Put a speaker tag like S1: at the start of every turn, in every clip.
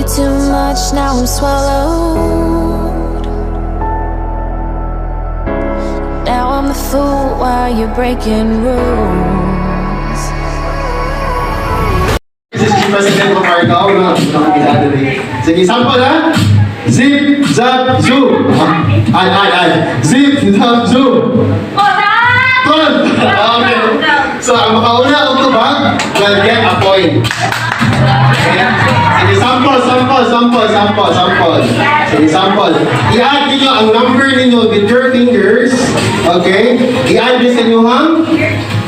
S1: too much, now I'm swallowed. Now I'm the fool while you're breaking rules.
S2: This is President of Argao, no? Sige, sample ha? Zip, zap, zoom. Ay. Zip, zap, zoom. Okay. So, ang makauna o tubag will get a point. Sige, sample. Sige, sample. I-add ninyo ang number ninyo with your fingers. Okay? I-add din sa inyong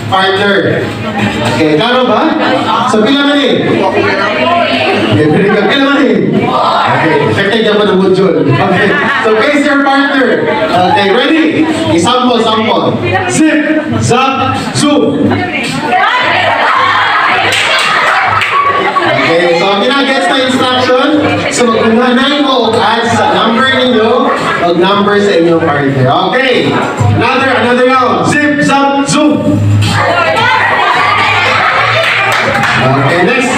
S2: partner. Okay, klaro ba? So, pila man eh? Pila man eh? Okay, effective naman ang module. Okay, so face your partner. Okay, ready? I-sample. Zip, zap, zoom. Okay, so pinag-gets na instruction. So, magkuhanay mo add sa number ninyo o number sa inyong partner. Okay, another round. Zip, zap, zoom. Okay, next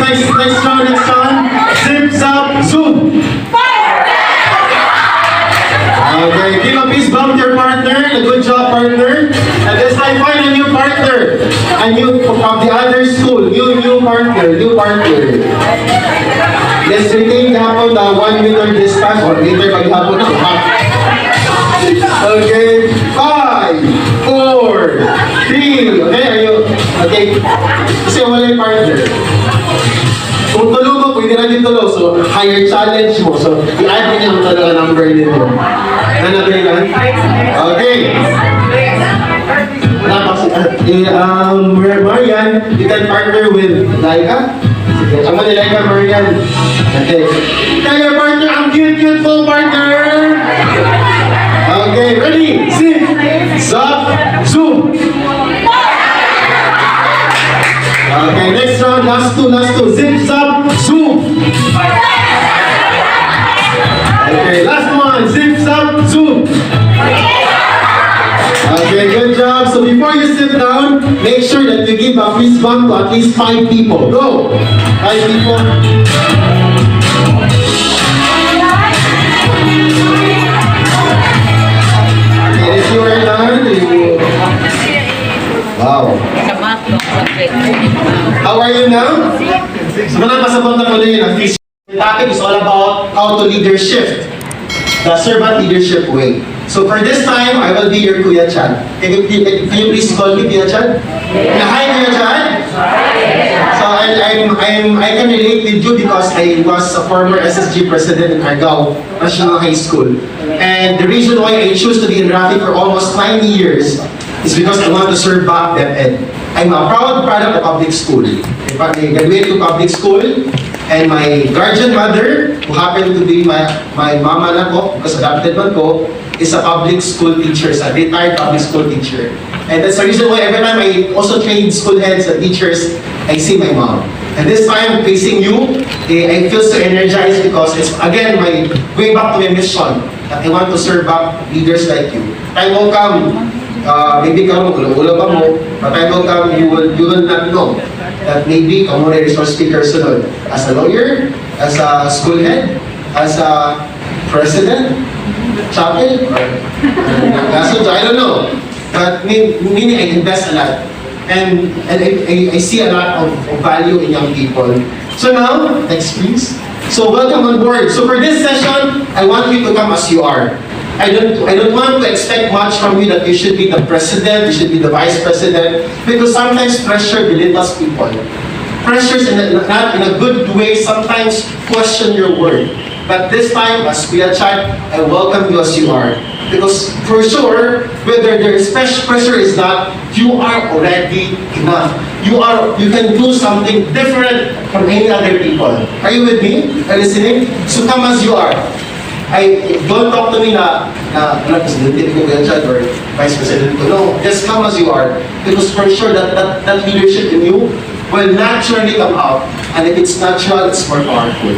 S2: round. Zip, zap, zoom. Okay, give a peace bump to your partner. A good job, partner. And this time, find a new partner. A new from the other school. New partner. Let's retain hapon the 1 meter distance or meter paghapon ng half. Okay, 5, 4, 3. Okay, are you? Okay, kasi wala yung partner. Kung tulo mo, pwede na din tulo. So, higher challenge mo. So, i-add din yung tulo number nito. Ano yan? Okay. Marian, you can partner with Laika. Sama ni Laika, Marian. Okay. Kaya partner, ang cute full partner. Okay, ready? Zip, zap, zoom. Okay, next round, last two. Zip, zap, zoom. Okay, last one. Zip, zap, zoom. Okay, good job. So before you sit down, make sure that you give a fist bump to at least 5 people. Go! 5 people. Okay, if you are done, Wow. How are you now? So, pasabot na ko din ang fist. The topic is all about how to lead your shift. The servant leadership way. So for this time, I will be your Kuya Chad. Can you please call me Kuya Chad? Hi, Kuya Chad. So I can relate with you because I was a former SSG president in Argao National High School. And the reason why I choose to be in Rafi for almost 9 years is because I want to serve back DepEd. I'm a proud product of public school. I graduated to public school. And my guardian mother, who happened to be my mama na ko, because adopted man ko, is a public school teacher, a retired public school teacher. And that's the reason why every time I also train school heads and teachers, I see my mom. And this time, facing you, I feel so energized because it's, again, my way back to my mission, that I want to serve up leaders like you. Time will come, maybe ka mo, ulo pa mo, but time will come, you will not know that maybe ka mo na resource speaker sunod. As a lawyer, as a school head, as a president, chapel, or I don't know. But meaning I invest a lot. And I see a lot of value in young people. So now, next please. So welcome on board. So for this session, I want you to come as you are. I don't want to expect much from you that you should be the president, you should be the vice president, because sometimes pressure belittles people. Pressures not in a good way sometimes question your word. But this time, as Kuya Chad, I welcome you as you are. Because for sure, whether there is pressure is not, you are already enough. You can do something different from any other people. Are you with me? Are you listening? So come as you are. Don't talk to me na president ko Kuya Chad or vice president ko. No, just come as you are. Because for sure that leadership in you will naturally come out. And if it's natural, it's more powerful.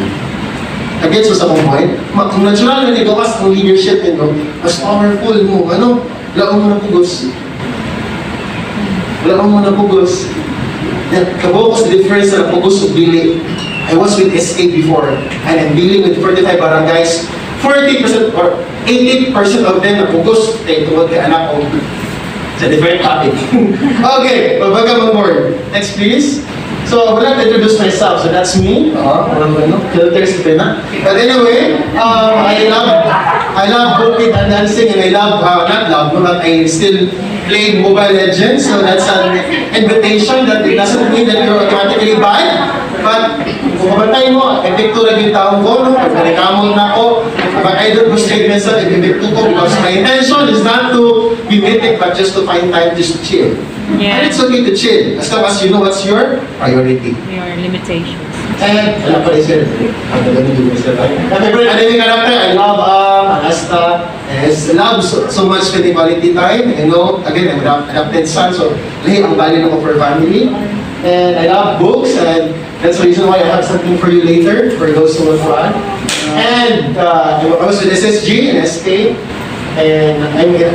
S2: Again, so sa mong point, kung natural na nigawas ang leadership nyo, mas powerful mo. Ano? Laong mo na pugos. Kabukos the difference na pugos o bili. I was with SA before, and I'm dealing with 45 barangays. 40% or 80% of them na focus kay tungod kay anak ko. It's a different topic. Okay, welcome on board. Next, please. So, I would like to introduce myself. So, that's me. Filters ito na. But anyway, I love cooking and dancing, and I love, not love, but I still play Mobile Legends. So, that's an invitation that it doesn't mean that you're automatically bad. But, kung mabatay mo, epekto lang yung taong ko, no? Pag nalikamon na ako, but I don't frustrate myself, epekto ko, because my intention is not to be mythic, but just to find time just to chill.
S3: Yeah.
S2: And it's okay to chill, as long as you know what's your priority.
S3: Your limitations.
S2: And, wala pa rin sir. My favorite anime character, I love Asta. Yes, I love so much spending quality time. You know, again, I'm an adopted son, so lahi ang value ng for family. And I love books, and that's the reason why I have something for you later, for those who want to add. And I was with SSG and SK, and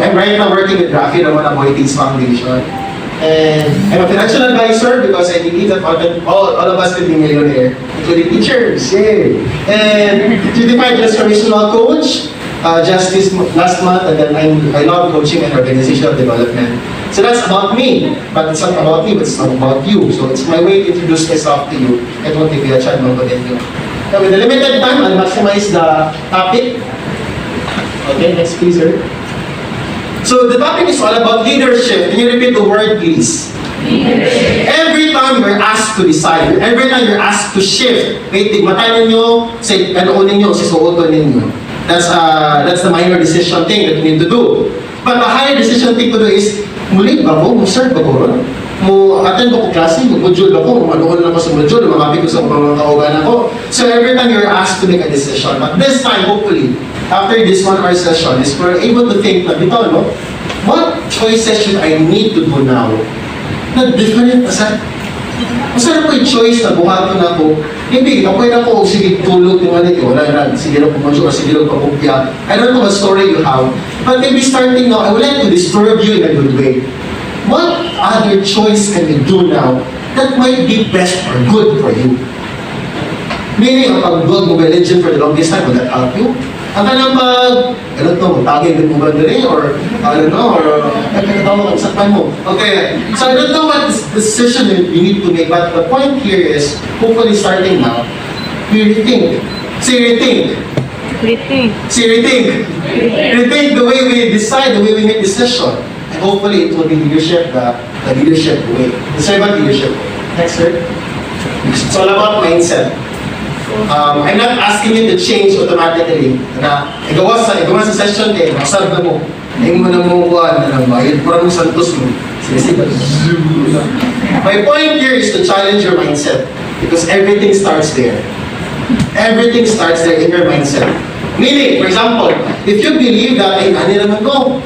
S2: I'm right now working with Rafi naman ang Moities Foundation. And I'm a financial advisor because I believe that all of us can be millionaire, including teachers. Yay! And certified transformational coach, just this last month, and then I love coaching and organizational development. So that's about me, but it's not about me, but it's not about you. So it's my way to introduce myself to you. It won't take me a chance to get you. So with the limited time, I'll maximize the topic. Okay, next please, sir. So the topic is all about leadership. Can you repeat the word, please? Leadership. Every time you're asked to decide, every time you're asked to shift, may tigmatan ninyo, sa kanoon ninyo, sa suoton ninyo. That's the minor decision thing that you need to do. But the higher decision thing to do is, muli ba ko? Mo-serve ba ko ron? Mo-attend ba ko klase? Mo-module ba ko? Manuhon na ko sa module? Mamapit ko sa mga kaugan ako? So every time you're asked to make a decision, but this time, hopefully, after this 1 hour session, is we're able to think na dito, no? What choices should I need to do now? Na different, masarap ko yung choice na buhatin ako. Hindi, apoy na ko, sige, tulog yung ano yun, wala na, sige lang pumasok, sige lang pamukya. I don't know what story you have, but maybe starting now, I would like to disturb you in a good way. What other choice can you do now that might be best or good for you? Meaning, ang pag-build Mobile Legends for the longest time, will that help you? Ang kanang I don't know, tagay din mo ba dali, or, I don't know, or, nagkakatawa kang sakpan mo. Okay, so I don't know what decision you need to make, but the point here is, hopefully starting now, you rethink. Say rethink.
S3: Rethink.
S2: Say rethink. Rethink the way we decide, the way we make decision. And hopefully it will be leadership, the leadership way. The servant leadership way. Next, sir. It's all about mindset. I'm not asking you to change automatically. Na, igawa sa session kayo, masarap na mo. Ngayon mo na mo kuhaan, bayad po mo santos mo. My point here is to challenge your mindset. Because everything starts there. Everything starts there in your mindset. Meaning, for example, if you believe that, ay, ani naman ko.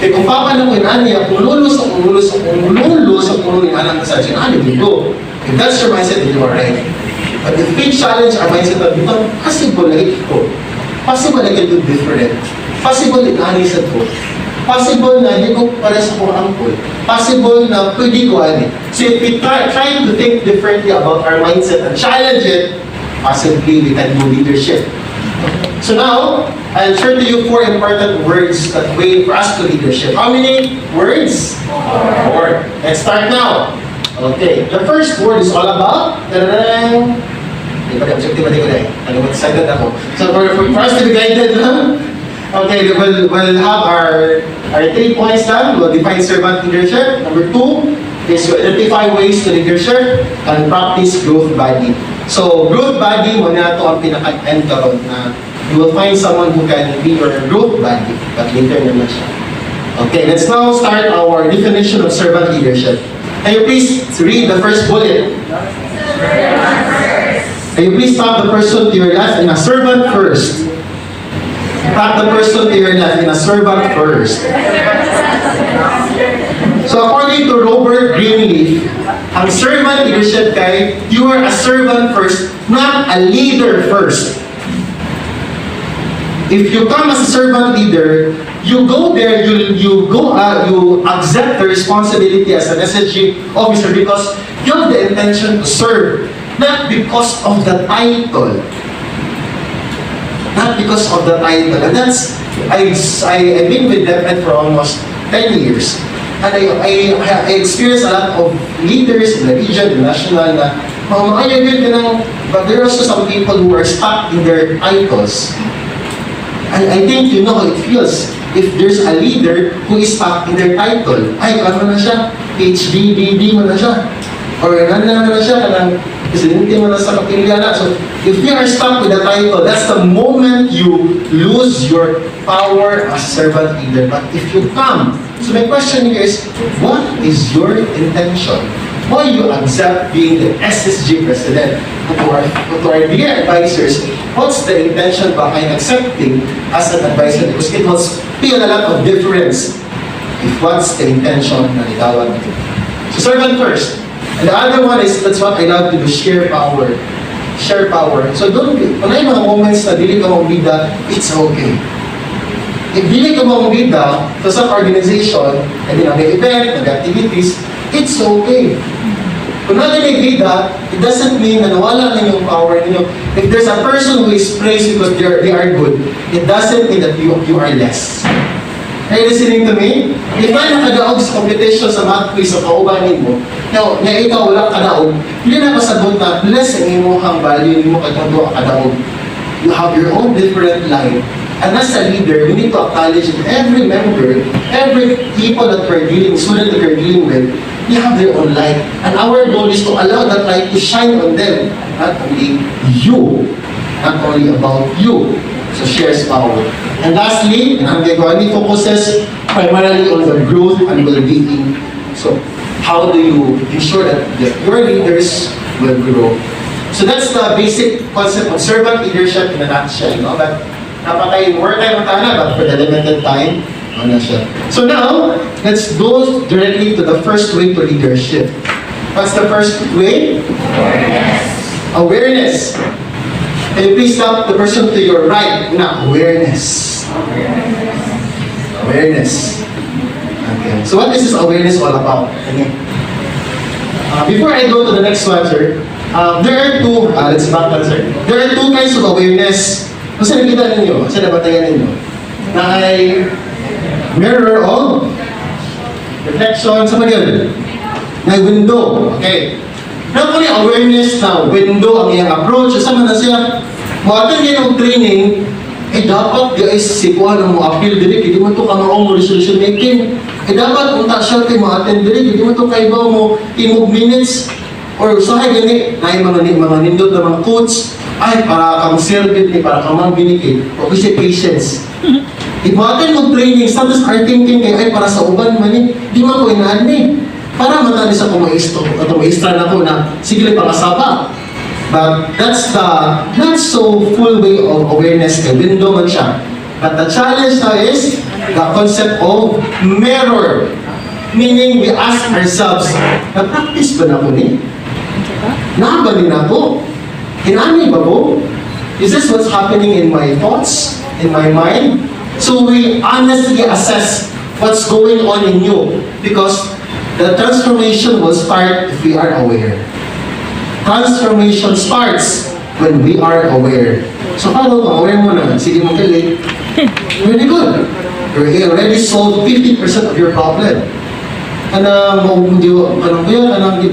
S2: Eh, kung papa na mo inani, kung lulus yung anak na sa akin, ani mo. If that's your mindset, then you are right. But if we challenge our mindset na dito, possible na ito. Possible na ito different. Possible na ani sa ito. Possible na hindi ko para sa kong angkol. Possible na pwede ko ani. So if we try to think differently about our mindset and challenge it, possibly we can do leadership. So now, I'll share to you 4 important words that way for us to leadership. How many words? 4. Let's start now. Okay, the first word is all about, objective ko na excited ako. So for us to be guided, okay, we'll have our 3 points done. We'll define servant leadership. Number 2 is to identify ways to leadership and practice growth body. So growth body, muna ito ang pinaka-end karon na you will find someone who can be your growth body, but later naman siya. Okay, let's now start our definition of servant leadership. Can you please read the first bullet? Can you please tap the person to your left in a servant first? Tap the person to your left in a servant first. So according to Robert Greenleaf, ang servant leadership kay, you are a servant first, not a leader first. If you come as a servant leader, you go there, you accept the responsibility as an SSG officer because you have the intention to serve. Not because of the title. Not because of the title. And that's, I've been with DepEd for almost 10 years. And I experienced a lot of leaders in the region, the national, na, but there are also some people who are stuck in their titles. And I think you know how it feels if there's a leader who is stuck in their title. Ay, ano na siya? PhD, DD mo na siya. Or nana na siya, kanang presidente mo na sa kapiliana. So, if you are stuck with the title, that's the moment you lose your power as servant leader. But if you come, so my question here is, what is your intention? Why you accept being the SSG president? To our dear advisors, what's the intention behind accepting as an advisor? Because it will feel a lot of difference if what's the intention na itawag. So servant first. And the other one is, that's what I love to do, share power. Share power. So don't be, kung may mga moments na dili ka mong bida, it's okay. If dili ka mong bida sa some organization, and then may event, mag-activities, it's okay. Kung natin may bida, it doesn't mean na nawala na yung power ninyo. If there's a person who is praised because they are good, it doesn't mean that you are less. Are you listening to me? If may nakadaog sa competition sa math quiz sa kaubanin mo, na ikaw wala kadaog, hindi na pasabot na less ang imuhang value mo kagando ang kadaog. You have your own different life. And as a leader, we need to acknowledge that every member, every people that we're dealing, student that we're dealing with, they have their own light. And our goal is to allow that light to shine on them. Not only you, not only about you. So shares power. And lastly, ang Gagawani focuses primarily on the growth and well-being. So how do you ensure that your leaders will grow? So that's the basic concept of servant leadership in a nutshell. No? But napatay more time matana, but for the limited time, ano siya. So now, let's go directly to the first way to leadership. What's the first way? Awareness. Awareness. Can you please stop the person to your right? Na, awareness. Awareness. Okay. So what is this awareness all about? Okay. Before I go to the next one, sir, there are two, let's back one, sir. There are two kinds of awareness. Kasi nakita ninyo, kasi nabatayan ninyo, na ay mirror of reflection, sa mga yun? Na window, okay. Not only awareness na window ang iyang approach, sama na siya, muatan kayo ng training, dapat guys, sipuan ang mga appeal dili, hindi mo ito kamaong resolution making. Dapat kung siya kayo ma-attend dili, hindi mo ito kaibaw mo team of minutes, or usahay gani, na yung mga nindot na mga quotes, ay, para kang servit ni, para kang mga binikid, o kasi patience. Muatan ng training, sometimes our thinking kayo, ay, para sa uban man eh, di man ko inaan eh. Para matali sa kumaistro at maistra na ko na sige lang pangasaba. But that's the not so full way of awareness kay window man siya. But the challenge now is the concept of mirror. Meaning we ask ourselves, na-practice ba na ko ni? Nakabalin na ko? Hinani ba ko? Is this what's happening in my thoughts? In my mind? So we honestly assess what's going on in you. Because the transformation will start if we are aware. Transformation starts when we are aware. So paano ka aware mo na? Sige mo kalit. Really good. You already solved 50% of your problem. Anong di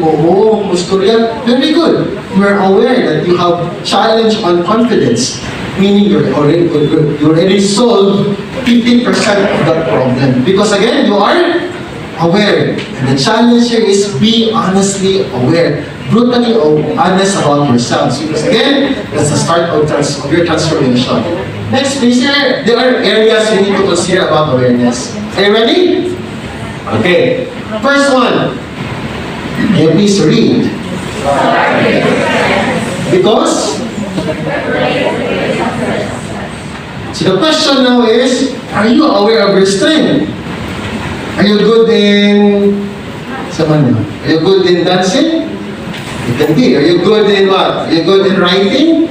S2: mo musturya? Very good. You are aware that you have challenge on confidence. Meaning you already solved 50% of that problem. Because again, you are aware. And the challenge here is be honestly aware. Brutally honest about yourselves. Because again, that's the start of your transformation. Next, please, here, there are areas we need to consider about awareness. Are you ready? Okay. First one. Can you please read? Because? So the question now is, are you aware of your strength? Are you good in... Are you good in dancing? You can be. Are you good in what? Are you good in writing?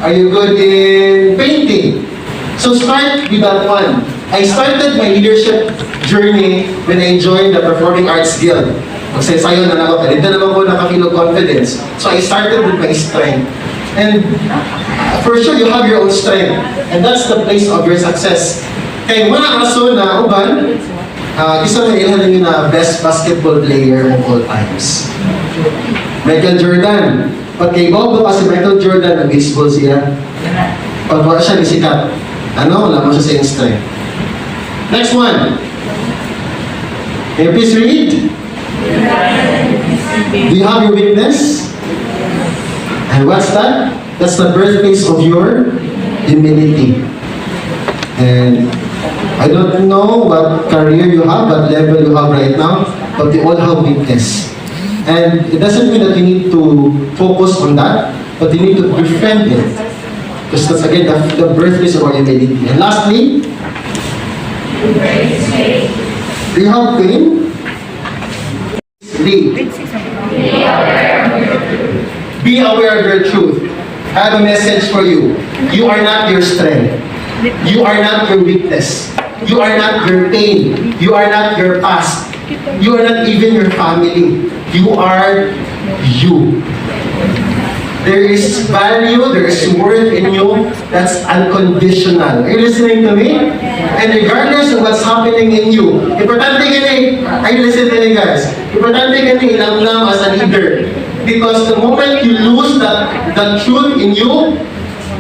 S2: Are you good in painting? So start with that one. I started my leadership journey when I joined the Performing Arts Guild. Magsasayo na lang ako, pero hindi naman ko nakafeel of confidence. So I started with my strength. And for sure, you have your own strength. And that's the place of your success. Kaya mga aso na uban, isa na ilan yun na best basketball player of all times. Michael Jordan. Pag kay Bobo kasi Michael Jordan, nag-baseball siya. Pag wala siya, nisikat. Wala mo siya sa strength. Next one. Can you please read? Do you have your weakness? And what's that? That's the birthplace of your humility. And I don't know what career you have, what level you have right now, but we all have weakness. And it doesn't mean that you need to focus on that, but you need to befriend it. Because that's again the birthplace of our humility. And lastly, do you have pain? Lead. Be aware of your truth. I have a message for you. You are not your strength. You are not your weakness. You are not your pain. You are not your past. You are not even your family. You are you. There is value, there is worth in you that's unconditional. Are you listening to me? And regardless of what's happening in you, importante gani, are you listening to me guys? Importante gani ilamlam as a leader. Because the moment you lose that truth in you,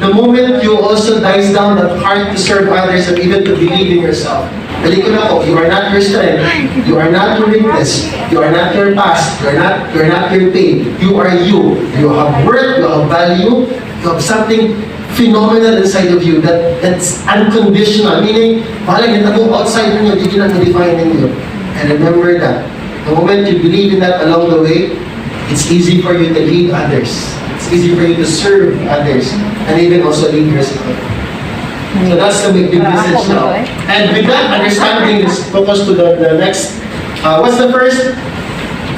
S2: the moment you also dies down that heart to serve others and even to believe in yourself. Balik ko na ako, you are not your strength, you are not your weakness, you are not your past, you are not your pain, you are you. You have worth, you have value, you have something phenomenal inside of you that's unconditional, meaning, parang yung outside ninyo, hindi na define ninyo. And remember that, the moment you believe in that along the way, it's easy for you to lead others. It's easy for you to serve others, and even also lead yourself. So that's the big message now. And with that understanding, let's focus to the next. What's the first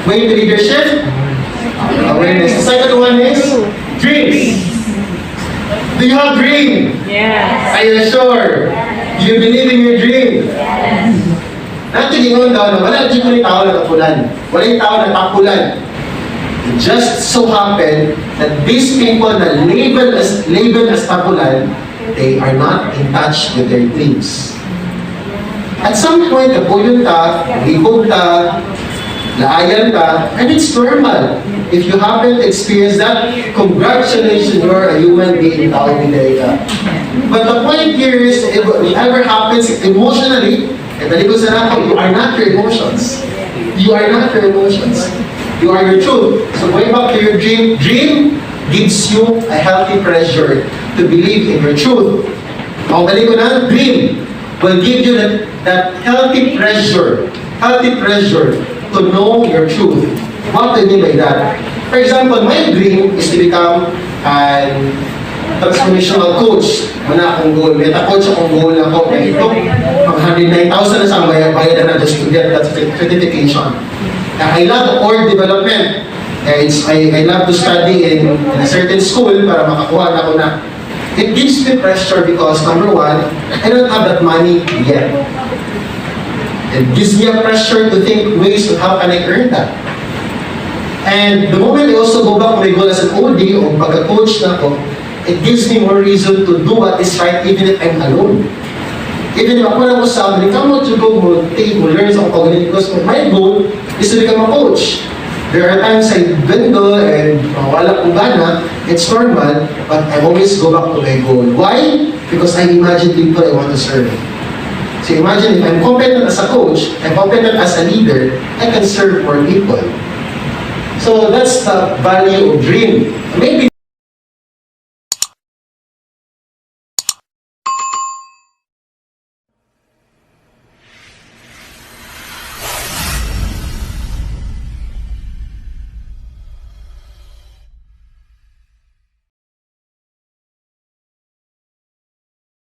S2: way to leadership? Awareness. The second one is dreams. Do you have dream?
S3: Yes.
S2: Are you sure? Do you believe in your dream?
S3: Yes.
S2: Actually, ngayon daw na wala dito yung tao na tapulan. Wala yung tao na tapulan. It just so happened that these people na labeled as tapulan, they are not in touch with their dreams. At some point, napulyon ka, hibog ka, laayan ka, and it's normal. If you happen to experience that, congratulations, you're a human being, tao nilay ka. But the point here is, if whatever happens emotionally, you are not your emotions. You are not your emotions. You are your truth. So going back to your dream gives you a healthy pressure to believe in your truth. Dream will give you that healthy pressure to know your truth. What do I mean by that? For example, my dream is to become an transformational coach. Wala akong goal. May coach akong goal na ako. May ito, pang 109,000 na sa bayad na just to get that certification. I love org development. I love to study in a certain school para makakuha na ako na. It gives me pressure because number one, I don't have that money yet. It gives me a pressure to think ways of how can I earn that. And the moment I also go back to my goal as an OD o pagka-coach na ako, it gives me more reason to do what is right even if I'm alone. Even if ako lang ko sa amin, come out to go mo, take mo, learn sa pagalit because my goal is to become a coach. There are times I dwindle and wala kong gana, it's normal, but I always go back to my goal. Why? Because I imagine people I want to serve. So imagine if I'm competent as a coach, I'm competent as a leader, I can serve more people. So that's the value of dream. Maybe